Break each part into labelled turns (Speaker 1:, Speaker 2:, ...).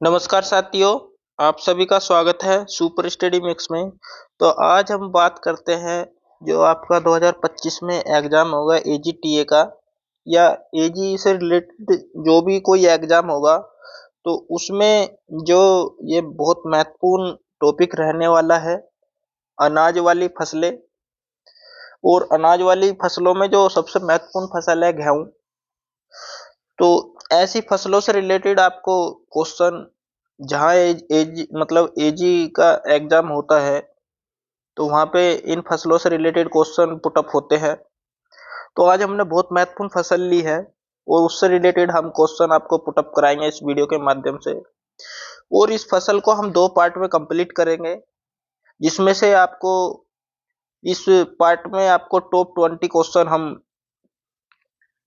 Speaker 1: नमस्कार साथियों, आप सभी का स्वागत है सुपर स्टडी मिक्स में। तो आज हम बात करते हैं जो आपका 2025 में एग्जाम होगा एजीटीए का या एजी से रिलेटेड जो भी कोई एग्जाम होगा, तो उसमें जो ये बहुत महत्वपूर्ण टॉपिक रहने वाला है, अनाज वाली फसलें। और अनाज वाली फसलों में जो सबसे महत्वपूर्ण फसल है गेहूं। तो ऐसी फसलों से रिलेटेड आपको क्वेश्चन जहाँ एज मतलब एजी का एग्जाम होता है, तो वहाँ पे इन फसलों से रिलेटेड क्वेश्चन पुटअप होते हैं। तो आज हमने बहुत महत्वपूर्ण फसल ली है और उससे रिलेटेड हम क्वेश्चन आपको पुटअप कराएंगे इस वीडियो के माध्यम से। और इस फसल को हम दो पार्ट में कंप्लीट करेंगे, जिसमें से आपको इस पार्ट में आपको टॉप 20 क्वेश्चन हम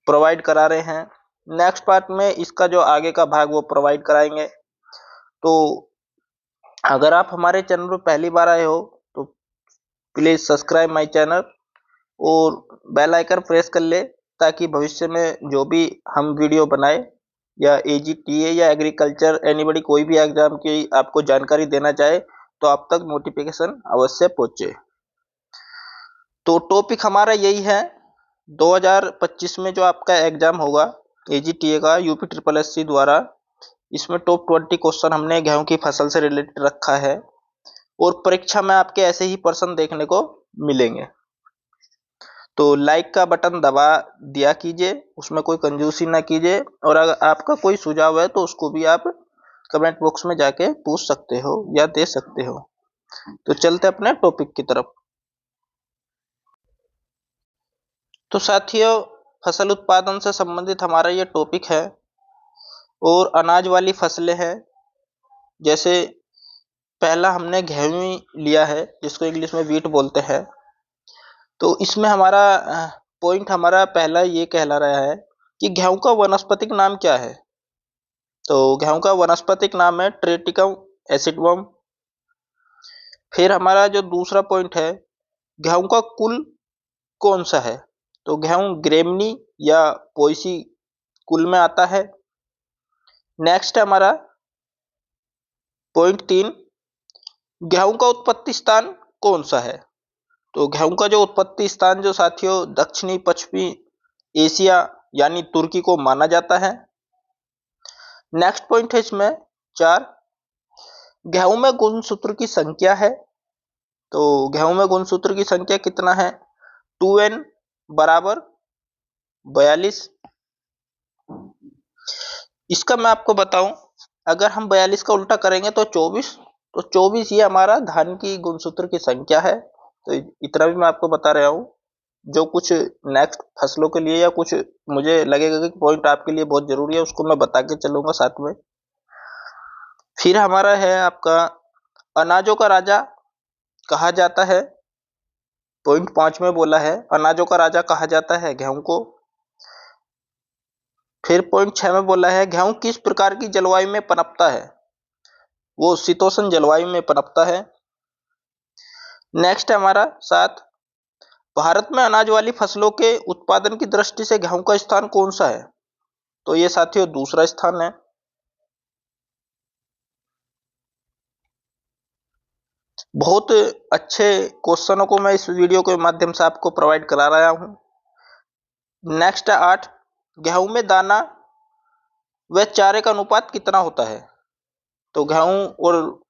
Speaker 1: प्रोवाइड करा रहे हैं। नेक्स्ट पार्ट में इसका जो आगे का भाग वो प्रोवाइड कराएंगे। तो अगर आप हमारे चैनल पर पहली बार आए हो तो प्लीज सब्सक्राइब माय चैनल और बेल आइकन प्रेस कर ले, ताकि भविष्य में जो भी हम वीडियो बनाए या एजीटीए या एग्रीकल्चर एनीबडी कोई भी एग्जाम की आपको जानकारी देना चाहे तो आप तक नोटिफिकेशन अवश्य पहुंचे। तो टॉपिक हमारा यही है, 2025 में जो आपका एग्जाम होगा एजीटीए का यूपी ट्रिपल एससी द्वारा, इसमें टॉप 20 क्वेश्चन हमने गेहूं की फसल से रिलेटेड रखा है। और परीक्षा में आपके ऐसे ही प्रश्न देखने को मिलेंगे। तो लाइक का बटन दबा दिया कीजिए, उसमें कोई कंजूसी ना कीजिए। और अगर आपका कोई सुझाव है तो उसको भी आप कमेंट बॉक्स में जाके पूछ सकते हो या दे सकते हो। तो चलते अपने टॉपिक की तरफ। तो साथियों, फसल उत्पादन से संबंधित हमारा ये टॉपिक है और अनाज वाली फसलें हैं। जैसे पहला हमने गेहूं लिया है, जिसको इंग्लिश में व्हीट बोलते हैं। तो इसमें हमारा पॉइंट हमारा पहला ये कहला रहा है कि गेहूं का वानस्पतिक नाम क्या है। तो गेहूं का वानस्पतिक नाम है ट्रेटिकम एसिडवम। फिर हमारा जो दूसरा पॉइंट है, गेहूं का कुल कौन सा है। तो गेहूं ग्रेमनी या पोएसी कुल में आता है। नेक्स्ट है हमारा पॉइंट 3, गेहूं का उत्पत्ति स्थान कौन सा है। तो गेहूं का जो उत्पत्ति स्थान जो साथियों दक्षिणी पश्चिमी एशिया यानी तुर्की को माना जाता है। नेक्स्ट पॉइंट है इसमें 4, गेहूं में गुणसूत्र की संख्या है। तो गेहूं में गुणसूत्र की संख्या कितना है, 2n बराबर 42। इसका मैं आपको बताऊं, अगर हम 42 का उल्टा करेंगे तो 24। तो 24 ये हमारा धान की गुणसूत्र की संख्या है। तो इतना भी मैं आपको बता रहा हूं, जो कुछ नेक्स्ट फसलों के लिए या कुछ मुझे लगेगा कि पॉइंट आपके लिए बहुत जरूरी है, उसको मैं बता के चलूंगा साथ में। फिर हमारा है आपका अनाजों का राजा कहा जाता है। पॉइंट 5 में बोला है अनाजों का राजा कहा जाता है गेहूं को। फिर पॉइंट 6 में बोला है गेहूं किस प्रकार की जलवायु में पनपता है। वो शीतोष्ण जलवायु में पनपता है। नेक्स्ट है हमारा 7, भारत में अनाज वाली फसलों के उत्पादन की दृष्टि से गेहूं का स्थान कौन सा है। तो ये साथियों दूसरा स्थान है। बहुत अच्छे क्वेश्चनों को मैं इस वीडियो के माध्यम से आपको प्रोवाइड करा रहा हूं। नेक्स्ट है 8, गेहूं में दाना व चारे का अनुपात कितना होता है। तो गेहूं और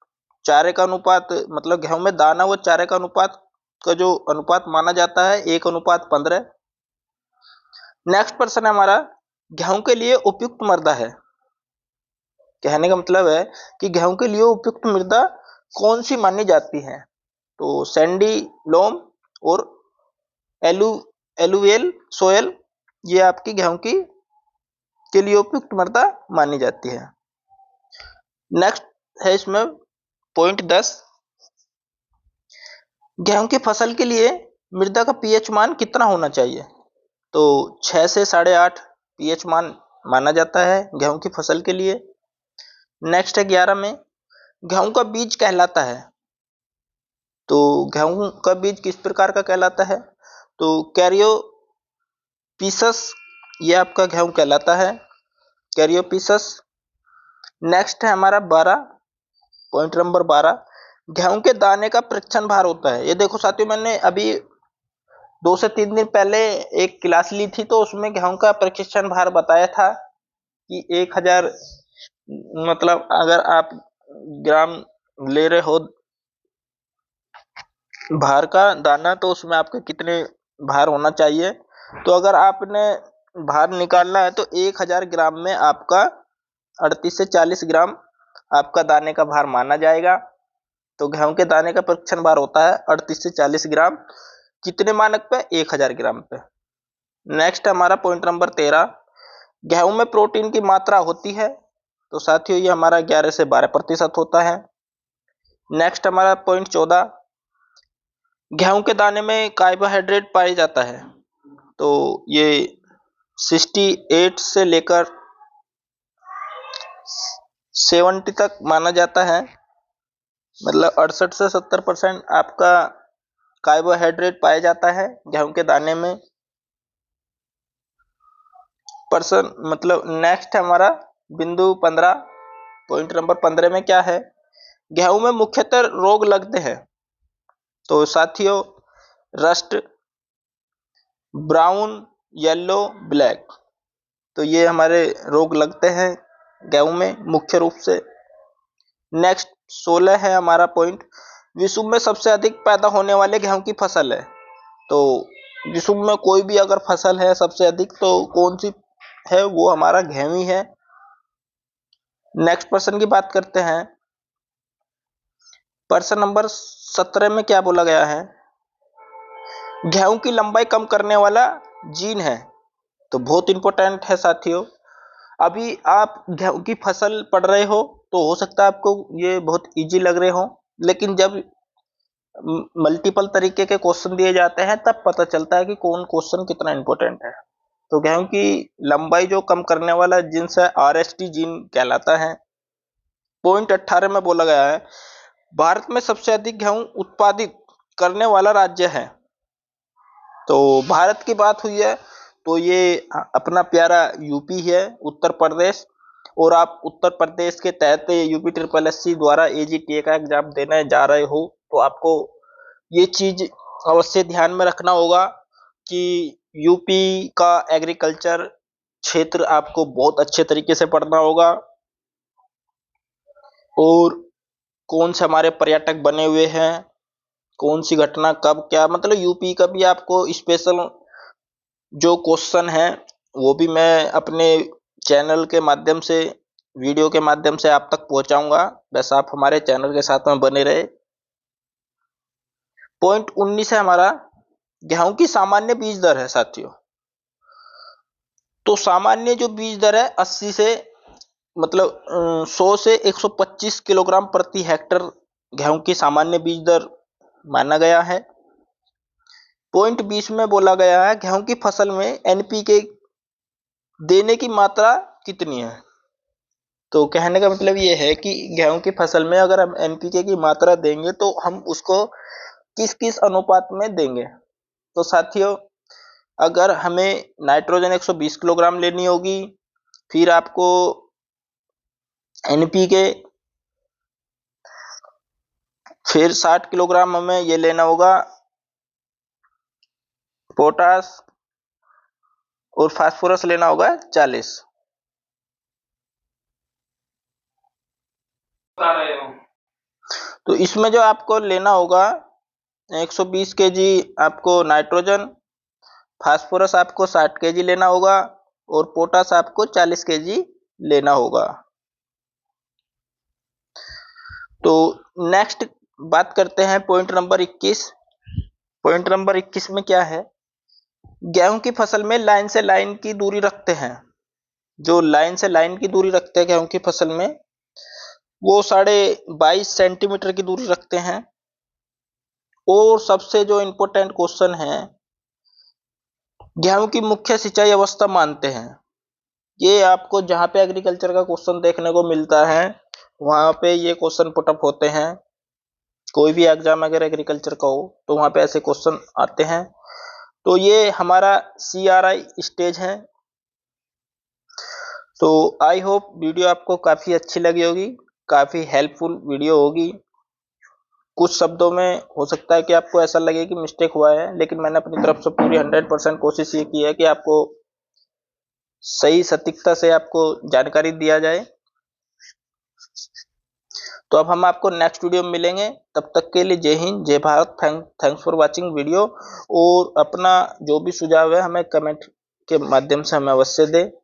Speaker 1: चारे का अनुपात मतलब गेहूं में दाना व चारे का अनुपात का जो अनुपात माना जाता है 1:15। नेक्स्ट प्रश्न है हमारा, गेहूं के लिए उपयुक्त मृदा है। कहने का मतलब है कि गेहूं के लिए उपयुक्त मृदा कौन सी मानी जाती है। तो सैंडी लोम और एलू एलुवियल सोयल ये आपकी गेहूं की के लिए उपयुक्त मृदा मानी जाती है। नेक्स्ट है इसमें पॉइंट 10, गेहूं की फसल के लिए मृदा का पीएच मान कितना होना चाहिए। तो 6 से 8.5 पीएच मान माना जाता है गेहूं की फसल के लिए। नेक्स्ट है 11 में, गेहूं का बीज कहलाता है। तो गेहूं का बीज किस प्रकार का कहलाता है। तो कैरियोपीसस ये आपका गेहूं कहलाता है, कैरियोपीसस। नेक्स्ट है हमारा 12, पॉइंट नंबर 12, गेहूं के दाने का परीक्षण भार होता है। ये देखो साथियों, मैंने अभी 2 से 3 दिन पहले एक क्लास ली थी, तो उसमें गेहूं का परीक्षण भार बताया था कि 1000, मतलब अगर आप ग्राम ले रहे हो भार का दाना, तो उसमें आपके कितने भार होना चाहिए। तो अगर आपने भार निकालना है तो 1000 ग्राम में आपका 38 से 40 ग्राम आपका दाने का भार माना जाएगा। तो गेहूं के दाने का परीक्षण भार होता है 38 से 40 ग्राम, कितने मानक पे? 1000 ग्राम पे। नेक्स्ट हमारा पॉइंट नंबर 13, गेहूं में प्रोटीन की मात्रा होती है। तो साथियों ये हमारा 11 से 12% होता है। नेक्स्ट हमारा पॉइंट 14, गेहूं के दाने में कार्बोहाइड्रेट पाया जाता है। तो ये 68 से लेकर 70 तक माना जाता है, मतलब 68 से 70% आपका कार्बोहाइड्रेट पाया जाता है गेहूं के दाने में परसेंट, मतलब। नेक्स्ट हमारा बिंदु 15, पॉइंट नंबर 15 में क्या है? गेहूं में मुख्यतः रोग लगते हैं। तो साथियों रस्ट, ब्राउन, येलो, ब्लैक, तो ये हमारे रोग लगते हैं गेहूं में मुख्य रूप से। नेक्स्ट 16 है हमारा पॉइंट, विश्व में सबसे अधिक पैदा होने वाले गेहूं की फसल है। तो विश्व में कोई भी अगर फसल है सबसे अधिक, तो कौन सी है? वो हमारा गेहूं ही है। नेक्स्ट पर्सन की बात करते हैं। पर्सन नंबर 17 में क्या बोला गया है? गेहूं की लंबाई कम करने वाला जीन है। तो बहुत इंपॉर्टेंट है साथियों। अभी आप गेहूं की फसल पढ़ रहे हो, तो हो सकता है आपको ये बहुत इजी लग रहे हो, लेकिन जब मल्टीपल तरीके के क्वेश्चन दिए जाते हैं तब पता चलता है कि कौन क्वेश्चन कितना इंपॉर्टेंट है। तो गेहूं की लंबाई जो कम करने वाला जीन्स है, RST जीन कहलाता है। पॉइंट 18 में बोला गया है, भारत में सबसे अधिक गेहूं उत्पादित करने वाला राज्य है। तो भारत की बात हुई है तो ये अपना प्यारा यूपी है, उत्तर प्रदेश। और आप उत्तर प्रदेश के तहत UP SSC द्वारा AGTA का एग्जाम देने जा रहे हो, तो आपको ये चीज अवश्य ध्यान में रखना होगा कि यूपी का एग्रीकल्चर क्षेत्र आपको बहुत अच्छे तरीके से पढ़ना होगा। और कौन से हमारे पर्यटक बने हुए हैं, कौन सी घटना कब क्या, मतलब यूपी का भी आपको स्पेशल जो क्वेश्चन है वो भी मैं अपने चैनल के माध्यम से, वीडियो के माध्यम से आप तक पहुंचाऊंगा। बस आप हमारे चैनल के साथ में बने रहे। पॉइंट 19 है हमारा, गेहूं की सामान्य बीज दर है साथियों। तो सामान्य जो बीज दर है 80 से, मतलब 100 से 125 किलोग्राम प्रति हेक्टर गेहूं की सामान्य बीज दर माना गया है। पॉइंट 20 में बोला गया है, गेहूं की फसल में NPK देने की मात्रा कितनी है? तो कहने का मतलब ये है कि गेहूं की फसल में अगर हम NPK की मात्रा देंगे तो हम उसको किस किस अनुपात में देंगे। तो साथियों अगर हमें नाइट्रोजन 120 किलोग्राम लेनी होगी, फिर आपको NPK फिर 60 किलोग्राम हमें ये लेना होगा पोटास, और फास्फोरस लेना होगा 40। तो इसमें जो आपको लेना होगा 120 केजी आपको नाइट्रोजन, फास्फोरस आपको 60 केजी लेना होगा, और पोटास आपको 40 केजी लेना होगा। तो नेक्स्ट बात करते हैं पॉइंट नंबर 21। पॉइंट नंबर 21 में क्या है? गेहूं की फसल में लाइन से लाइन की दूरी रखते हैं। जो लाइन से लाइन की दूरी रखते हैं गेहूं की फसल में, वो 22.5 सेंटीमीटर की दूरी रखते हैं। और सबसे जो इंपॉर्टेंट क्वेश्चन है, गेहूं की मुख्य सिंचाई अवस्था मानते हैं। ये आपको जहां पे एग्रीकल्चर का क्वेश्चन देखने को मिलता है वहां पे ये क्वेश्चन पुटअप होते हैं। कोई भी एग्जाम अगर एग्रीकल्चर का हो तो वहां पे ऐसे क्वेश्चन आते हैं। तो ये हमारा CRI स्टेज है। तो आई होप वीडियो आपको काफ़ी अच्छी लगी होगी, काफ़ी हेल्पफुल वीडियो होगी। कुछ शब्दों में हो सकता है कि आपको ऐसा लगे कि मिस्टेक हुआ है, लेकिन मैंने अपनी तरफ से पूरी 100% कोशिश ये की है कि आपको सही सटीकता से आपको जानकारी दिया जाए। तो अब हम आपको नेक्स्ट वीडियो में मिलेंगे, तब तक के लिए जय हिंद, जय Bharat. Thanks for watching video. और अपना जो भी सुझाव है हमें कमेंट के माध्यम से हमें अवश्य दें।